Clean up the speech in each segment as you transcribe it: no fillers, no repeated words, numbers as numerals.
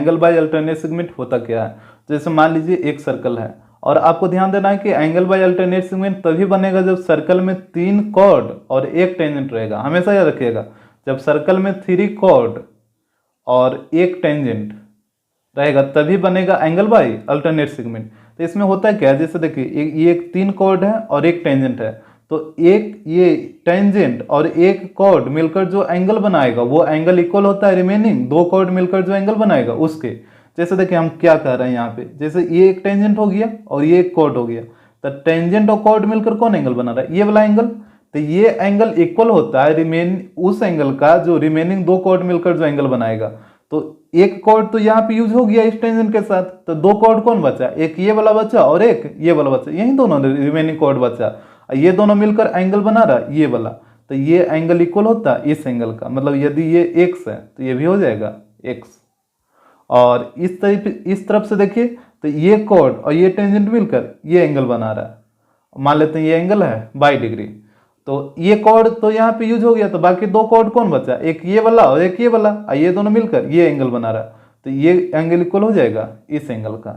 Angle by alternate segment होता क्या है। जैसे मान लीजिए एक सर्कल है और आपको ध्यान देना है कि एंगल बाय अल्टरनेट सेगमेंट तभी बनेगा जब सर्कल में 3 कॉर्ड और एक टेंजेंट रहेगा। हमेशा याद रखिएगा, जब सर्कल में 3 कॉर्ड और एक टेंजेंट रहेगा तभी बनेगा एंगल बाय अल्टरनेट सेगमेंट। तो इसमें होता है क्या, जैसे देखिए ये 3 कॉर्ड है और एक टेंजेंट है, तो एक ये टेंजेंट और एक कॉर्ड मिलकर जो एंगल बनाएगा वो एंगल इक्वल होता है रिमेनिंग 2 कॉर्ड मिलकर जो एंगल बनाएगा उसके। जैसे देखिए हम क्या कह रहे हैं यहाँ पे, जैसे ये एक टेंजेंट हो गया और ये एक कॉर्ड हो गया, तो टेंजेंट और कॉर्ड मिलकर कौन एंगल बना रहा है, ये वाला एंगल। तो ये एंगल इक्वल होता है उस एंगल का जो रिमेनिंग 2 कॉर्ड मिलकर जो एंगल बनाएगा। तो एक कॉर्ड तो यहाँ पे यूज हो गया इस टेंजेंट के साथ, तो 2 कॉर्ड कौन बचा, एक ये वाला बचा और एक ये वाला बचा, यही दोनों रिमेनिंग कॉर्ड बचा, ये दोनों मिलकर एंगल बना रहा ये वाला। तो ये एंगल इक्वल होता है इस एंगल का, मतलब यदि ये x है तो ये भी हो जाएगा x। और इस तरफ से देखिए तो ये कॉर्ड और ये टेंजेंट मिलकर ये एंगल बना रहा है, मान लेते हैं ये एंगल है 22 डिग्री। तो ये कॉर्ड तो यहाँ पे यूज हो गया, तो बाकी 2 कॉर्ड कौन बचा, एक ये वाला और एक ये वाला, ये दोनों मिलकर ये एंगल बना रहा है, तो ये एंगल इक्वल हो जाएगा इस एंगल का।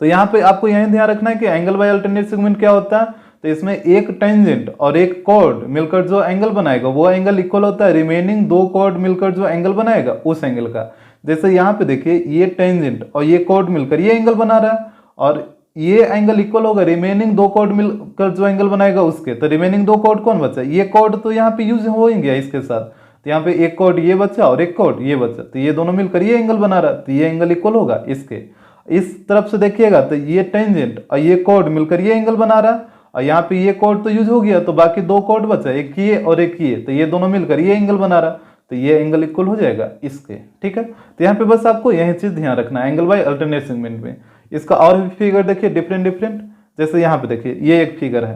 तो यहाँ पे आपको यही ध्यान रखना है कि एंगल बाय अल्टरनेट सेगमेंट क्या होता है। तो इसमें एक टेंजेंट और एक कॉर्ड मिलकर जो एंगल बनाएगा वो एंगल इक्वल होता है रिमेनिंग 2 कॉर्ड मिलकर जो एंगल बनाएगा उस एंगल का। जैसे यहाँ पे देखिए ये टेंजेंट और ये कॉर्ड मिलकर ये एंगल बना रहा है और ये एंगल इक्वल होगा रिमेनिंग 2 कॉर्ड मिलकर जो एंगल बनाएगा उसके। तो रिमेनिंग 2 कॉर्ड कौन बचा, ये कॉर्ड तो यहाँ पे यूज हो ही गया इसके साथ, तो यहाँ पे एक कॉर्ड ये बचा और एक कॉर्ड ये बचा, तो ये दोनों मिलकर ये एंगल बना रहा है, तो ये एंगल इक्वल होगा इसके। इस तरफ से देखिएगा तो ये टेंजेंट और ये कॉर्ड मिलकर ये एंगल बना रहा है, और यहाँ पे ये कॉर्ड तो यूज हो गया, तो बाकी 2 कॉर्ड बचा, एक ये और एक ये, तो ये दोनों मिलकर ये एंगल बना रहा है, तो ये एंगल इक्वल हो जाएगा इसके। ठीक है, तो यहाँ पे बस आपको यही चीज ध्यान रखना है एंगल बाय अल्टरनेट सेगमेंट में। इसका और भी फिगर देखिए डिफरेंट, जैसे यहाँ पे देखिए ये एक फिगर है,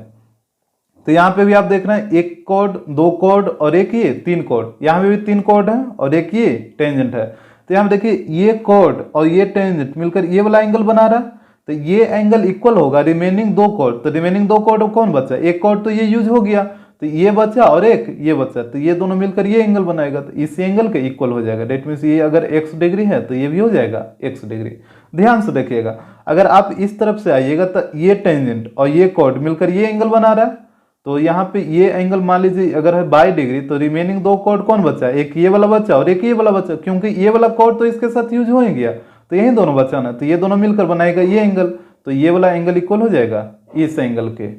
तो यहाँ पे भी आप देख रहे हैं एक कॉर्ड 2 कॉर्ड और एक ये 3 कॉर्ड, यहाँ पे भी 3 कॉर्ड है और एक ये टेंजेंट है। तो यहाँ पे देखिए ये कॉर्ड और ये टेंजेंट मिलकर ये वाला एंगल बना रहा है, तो ये एंगल इक्वल होगा रिमेनिंग 2 कॉर्ड। तो रिमेनिंग 2 कॉर्ड कौन बचा, एक कॉर्ड तो ये यूज हो गया, तो ये बचा और एक ये बचा, तो ये दोनों मिलकर ये एंगल बनाएगा, तो इस एंगल के इक्वल हो जाएगा। डेट मीन्स ये अगर x डिग्री है तो ये भी हो जाएगा x डिग्री। ध्यान से देखिएगा, अगर आप इस तरफ से आइएगा तो ये टेंजेंट और ये कॉर्ड मिलकर ये एंगल बना रहा है, तो यहाँ पे ये एंगल मान लीजिए अगर है 22 डिग्री, तो रिमेनिंग 2 कॉर्ड कौन बचा, एक ये वाला बचा और एक ये वाला बचा, क्योंकि ये वाला कॉर्ड तो इसके साथ यूज हो ही गया, तो यही दोनों बचा ना, तो ये दोनों मिलकर बनाएगा ये एंगल, तो ये वाला एंगल इक्वल हो जाएगा इस एंगल के।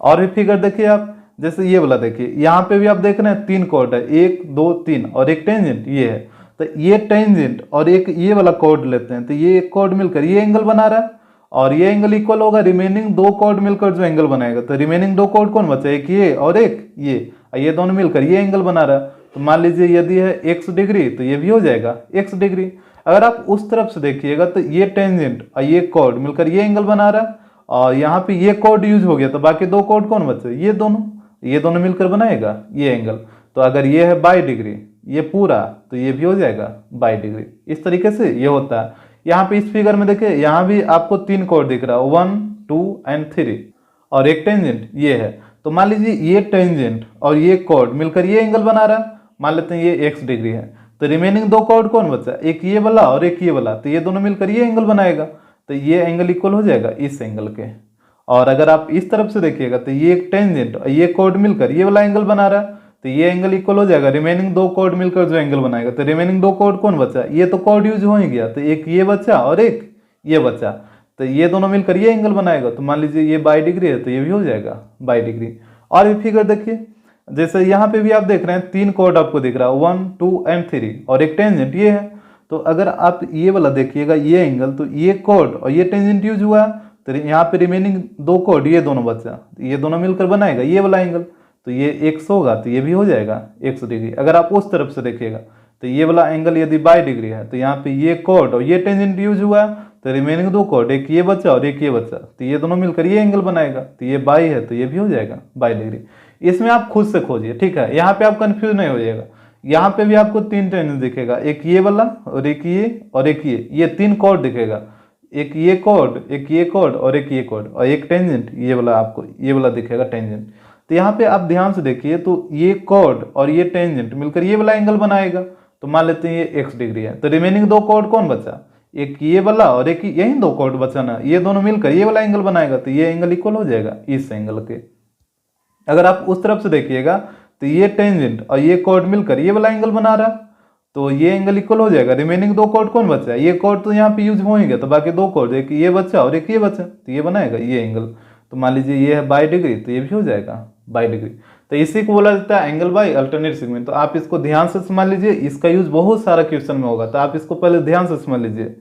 और भी फिगर देखिए आप, जैसे ये वाला देखिए, यहाँ पे भी आप देख रहे हैं 3 कॉर्ड है, 1 2 3 और एक टेंजेंट ये है, तो ये टेंजेंट और एक ये वाला कॉर्ड लेते हैं, तो ये एक कॉर्ड मिलकर ये एंगल बना रहा है, और ये एंगल इक्वल होगा रिमेनिंग 2 कॉर्ड मिलकर जो एंगल बनाएगा, तो रिमेनिंग 2 कॉर्ड कौन बचा, एक ये और एक ये दोनों मिलकर ये एंगल बना रहा है। तो मान लीजिए यदि है x डिग्री तो ये भी हो जाएगा x डिग्री। अगर आप उस तरफ से देखिएगा तो ये टेंजेंट और ये कॉर्ड मिलकर ये एंगल बना रहा है, और यहाँ पे ये कॉर्ड यूज हो गया, तो बाकी 2 कॉर्ड कौन बचे, ये दोनों मिलकर बनाएगा ये एंगल। तो अगर ये है 22 डिग्री ये पूरा, तो ये भी हो जाएगा 22 डिग्री। इस तरीके से ये होता है। यहाँ पे इस फिगर में देखिए, यहाँ भी आपको 3 कॉर्ड दिख रहा है 1 2 एंड 3 और एक टेंजेंट ये है। तो मान लीजिए ये टेंजेंट और ये कॉर्ड मिलकर ये एंगल बना रहा है, मान लेते हैं ये x डिग्री है, तो रिमेनिंग 2 कॉर्ड कौन बचा, एक ये वाला और एक ये वाला, तो ये दोनों मिलकर ये एंगल बनाएगा, तो ये एंगल इक्वल हो जाएगा इस एंगल के। और अगर आप इस तरफ से देखिएगा तो ये एक टेंजेंट और ये कॉर्ड मिलकर ये वाला एंगल बना रहा है, तो ये एंगल इक्वल हो जाएगा रिमेनिंग 2 कॉर्ड मिलकर जो एंगल बनाएगा, तो रिमेनिंग 2 कॉर्ड कौन बचा, ये तो कॉर्ड यूज हो ही गया, तो एक ये बचा और एक ये बचा, तो ये दोनों मिलकर ये एंगल बनाएगा। तो मान लीजिए ये 22 डिग्री है, तो ये भी हो जाएगा 22 डिग्री। और भी फिगर देखिए, जैसे यहाँ पे भी आप देख रहे हैं 3 कॉर्ड आपको दिख रहा है 1 2 एंड 3 और एक टेंजेंट ये है। तो अगर आप ये वाला देखिएगा ये एंगल, तो ये कॉर्ड और ये टेंजेंट यूज हुआ, तो यहाँ पे रिमेनिंग 2 कॉर्ड ये दोनों बचा, ये दोनों मिलकर बनाएगा ये वाला एंगल, तो ये x होगा, तो ये भी हो जाएगा x डिग्री। अगर आप उस तरफ से देखिएगा तो ये वाला एंगल यदि 22 डिग्री है, तो यहाँ पे ये कॉर्ड और ये टेंजेंट यूज हुआ, तो रिमेनिंग 2 कॉर्ड एक ये बचा और एक ये बचा, तो ये दोनों मिलकर ये एंगल बनाएगा, तो ये 22 है, तो ये भी हो जाएगा 22 डिग्री। इसमें आप खुद से खोजिए, ठीक है, यहाँ पे आप कंफ्यूज नहीं हो जाएगा। यहाँ पे भी आपको 3 टेंजेंट दिखेगा, एक ये वाला और एक ये और एक ये 3 कॉर्ड दिखेगा, एक ये कॉर्ड एक ये कॉर्ड और एक ये कॉर्ड और एक टेंजेंट ये वाला, आपको ये वाला दिखेगा टेंजेंट। तो यहाँ पे आप ध्यान से देखिए, तो ये कॉर्ड और ये टेंजेंट मिलकर ये वाला एंगल बनाएगा, तो मान लेते हैं ये x डिग्री है, तो रिमेनिंग दो कॉर्ड कौन बचा, एक ये वाला और एक यही दो कॉर्ड बचा ना, ये दोनों मिलकर ये वाला एंगल बनाएगा, तो ये एंगल इक्वल हो जाएगा इस एंगल के। अगर आप उस तरफ से देखिएगा तो ये टेंजेंट और ये कॉर्ड मिलकर ये वाला एंगल बना रहा, तो ये एंगल इक्वल हो जाएगा। रिमेनिंग दो कॉर्ड कौन बचा, ये कॉर्ड तो यहाँ पे यूज होंगे, तो बाकी दो कॉर्ड एक ये बचा और एक ये बचा, तो ये बनाएगा ये एंगल। तो मान लीजिए ये है बाई डिग्री, तो ये भी हो जाएगा बाई डिग्री। तो इसी को बोला जाता है एंगल बाई अल्टरनेट सेगमेंट। तो आप इसको ध्यान से समझ लीजिए, इसका यूज बहुत सारा क्वेश्चन में होगा, तो आप इसको पहले ध्यान से समझ लीजिए।